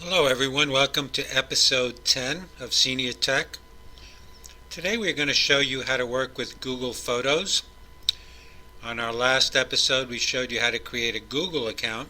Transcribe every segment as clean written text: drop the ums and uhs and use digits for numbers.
Hello everyone, welcome to episode 10 of Senior Tech. Today we're going to show you how to work with Google Photos. On our last episode we showed you how to create a Google account,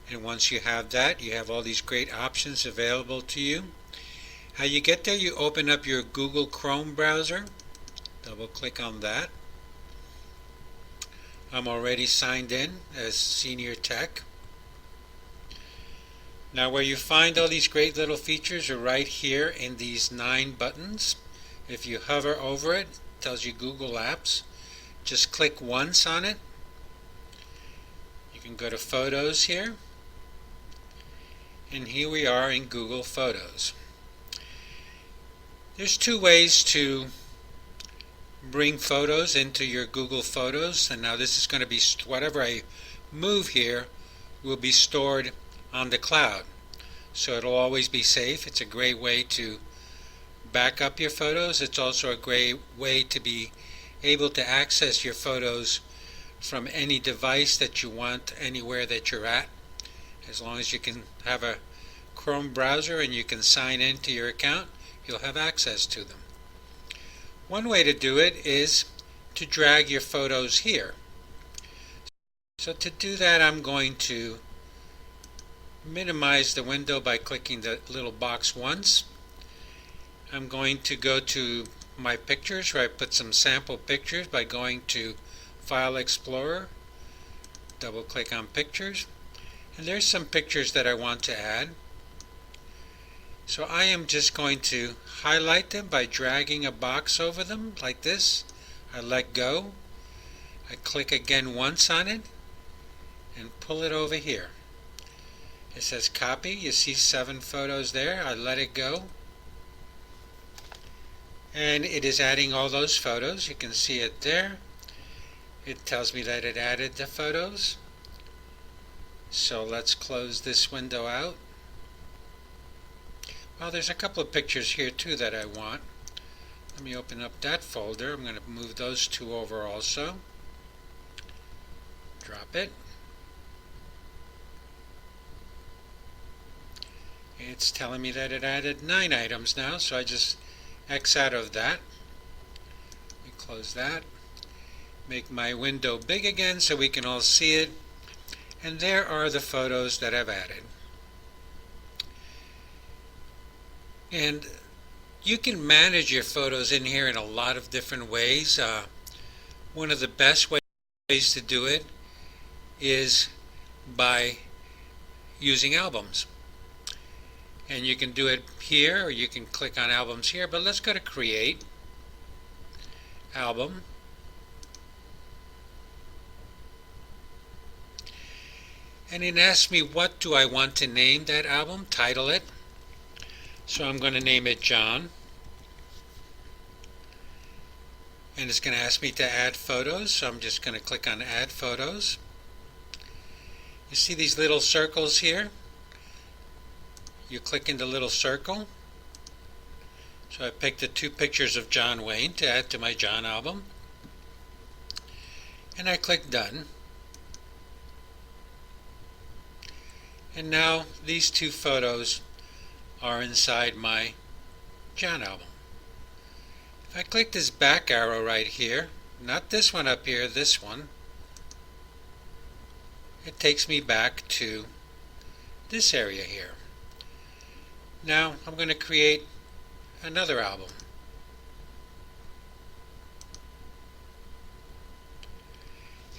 and once you have that you have all these great options available to you. How you get there, you open up your Google Chrome browser, double click on that. I'm already signed in as Senior Tech. Now where you find all these great little features are right here in these 9 buttons. If you hover over it, it tells you Google Apps. Just click once on it. You can go to Photos here. And here we are in Google Photos. There's 2 ways to bring photos into your Google Photos. And now this is going to be, whatever I move here will be stored on the cloud, so it'll always be safe. It's a great way to back up your photos. It's also a great way to be able to access your photos from any device that you want, anywhere that you're at, as long as you can have a Chrome browser and you can sign into your account, you'll have access to them. One way to do it is to drag your photos here. So to do that, I'm going to minimize the window by clicking the little box once. I'm going to go to my pictures where I put some sample pictures by going to File Explorer, double click on pictures, and there's some pictures that I want to add. So I am just going to highlight them by dragging a box over them like this. I let go, I click again once on it and pull it over here. It says copy. You see 7 photos there. I let it go. And it is adding all those photos. You can see it there. It tells me that it added the photos. So let's close this window out. Well, there's a couple of pictures here too that I want. Let me open up that folder. I'm going to move those 2 over also. Drop it. It's telling me that it added 9 items now, so I just X out of that. Let me close that. Make my window big again so we can all see it. And there are the photos that I've added. And you can manage your photos in here in a lot of different ways. One of the best ways to do it is by using albums. And you can do it here, or you can click on albums here, but let's go to create album. And it asks me what do I want to name that album, title it. So I'm going to name it John. And it's going to ask me to add photos, so I'm just going to click on add photos. You see these little circles here? You click in the little circle. So I picked the 2 pictures of John Wayne to add to my John album. And I click done. And now these 2 photos are inside my John album. If I click this back arrow right here, not this one up here, this one, it takes me back to this area here. Now I'm going to create another album.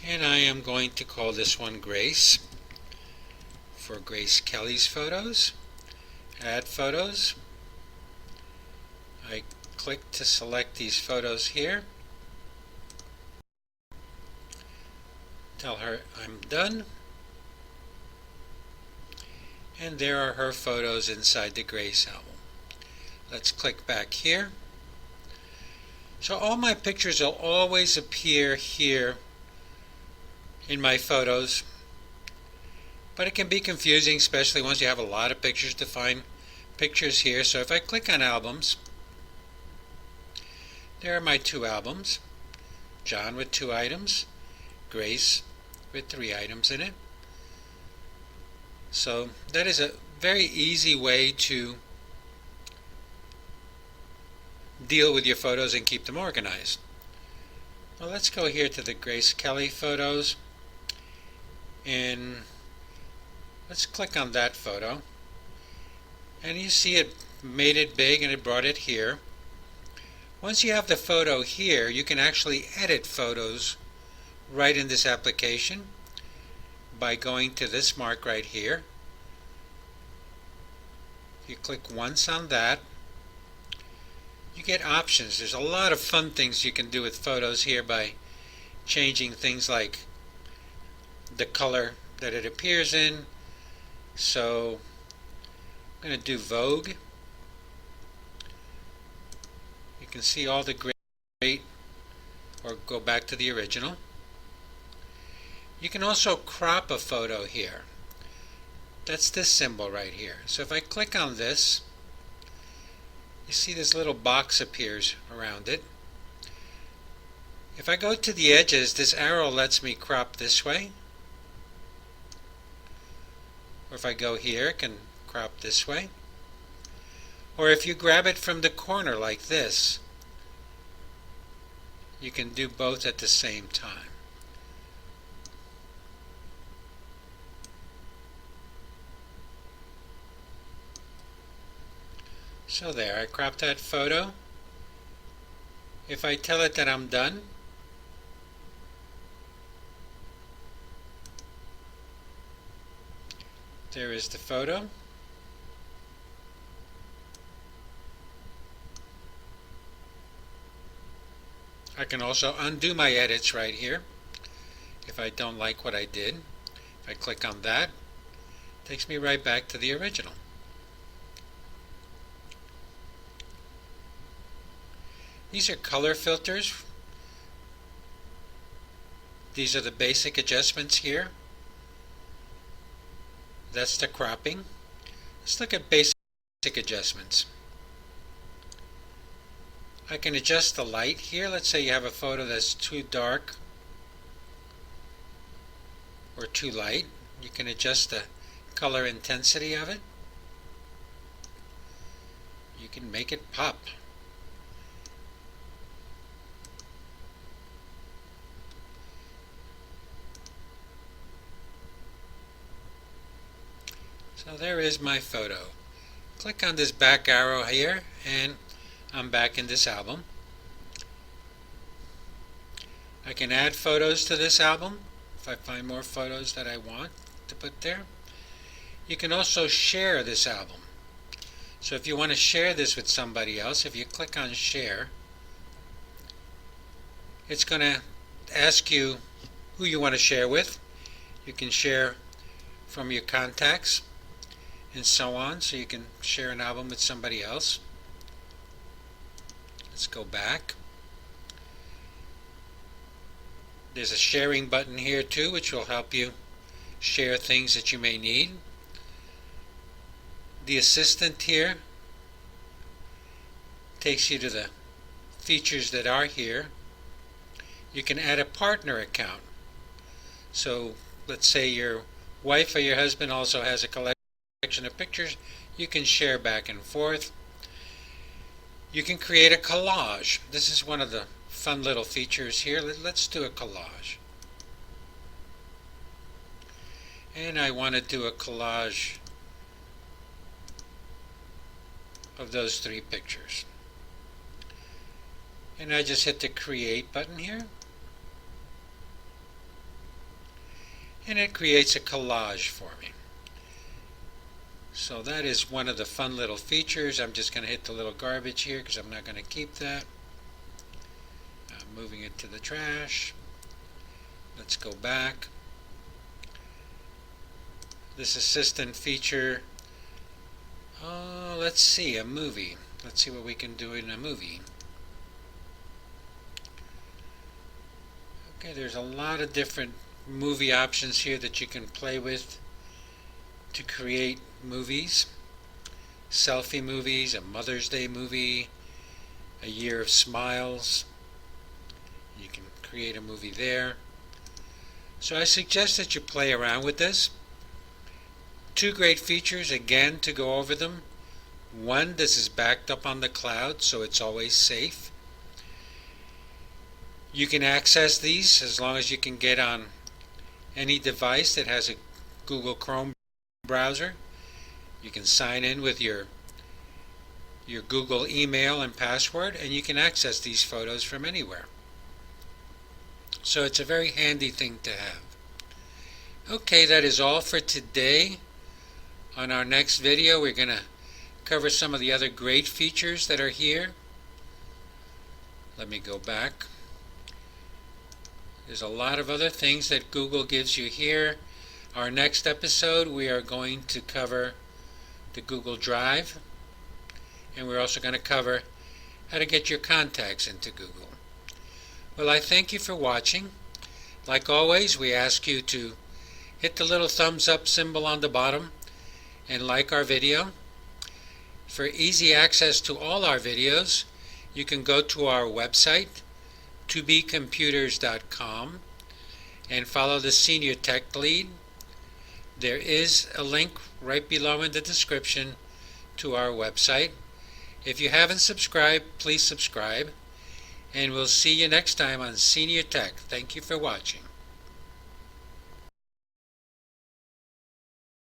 And I am going to call this one Grace, for Grace Kelly's photos. Add photos. I click to select these photos here. Tell her I'm done. And there are her photos inside the Grace album. Let's click back here. So all my pictures will always appear here in my photos, but it can be confusing, especially once you have a lot of pictures, to find pictures here. So if I click on albums, there are my 2 albums, John with 2 items, Grace with 3 items in it. So that is a very easy way to deal with your photos and keep them organized. Well, let's go here to the Grace Kelly photos, and let's click on that photo, and you see it made it big and it brought it here. Once you have the photo here, you can actually edit photos right in this application by going to this mark right here. You click once on that, you get options. There's a lot of fun things you can do with photos here by changing things like the color that it appears in. So I'm going to do Vogue. You can see all the great, or go back to the original. You can also crop a photo here. That's this symbol right here. So if I click on this, you see this little box appears around it. If I go to the edges, this arrow lets me crop this way. Or if I go here, it can crop this way. Or if you grab it from the corner like this, you can do both at the same time. So there, I cropped that photo. If I tell it that I'm done, there is the photo. I can also undo my edits right here if I don't like what I did. If I click on that, it takes me right back to the original. These are color filters. These are the basic adjustments here. That's the cropping. Let's look at basic adjustments. I can adjust the light here. Let's say you have a photo that's too dark or too light. You can adjust the color intensity of it. You can make it pop. So there is my photo. Click on this back arrow here and I'm back in this album. I can add photos to this album if I find more photos that I want to put there. You can also share this album. So if you want to share this with somebody else, if you click on share, it's going to ask you who you want to share with. You can share from your contacts and so on, so you can share an album with somebody else. Let's go back. There's a sharing button here too, which will help you share things that you may need. The assistant here takes you to the features that are here. You can add a partner account. So let's say your wife or your husband also has a collection of pictures. You can share back and forth. You can create a collage. This is one of the fun little features here. Let's do a collage. And I want to do a collage of those three pictures. And I just hit the create button here. And it creates a collage for me. So that is one of the fun little features. I'm just going to hit the little garbage here because I'm not going to keep that. I'm moving it to the trash. Let's go back. This assistant feature. Let's see, a movie. Let's see what we can do in a movie. Okay, there's a lot of different movie options here that you can play with to create movies. Selfie movies, a Mother's Day movie, a Year of Smiles. You can create a movie there. So I suggest that you play around with this. Two great features again to go over them. One, this is backed up on the cloud, so it's always safe. You can access these as long as you can get on any device that has a Google Chrome browser. You can sign in with your Google email and password, and you can access these photos from anywhere. So it's a very handy thing to have. Okay, that is all for today. On our next video, we're going to cover some of the other great features that are here. Let me go back. There's a lot of other things that Google gives you here. Our next episode, we are going to cover the Google Drive, and we're also going to cover how to get your contacts into Google. Well, I thank you for watching. Like always, we ask you to hit the little thumbs up symbol on the bottom and like our video. For easy access to all our videos, you can go to our website, tobecomputers.com, and follow the Senior Tech Lead. There is a link right below in the description to our website. If you haven't subscribed, please subscribe, and we'll see you next time on Senior Tech. Thank you for watching.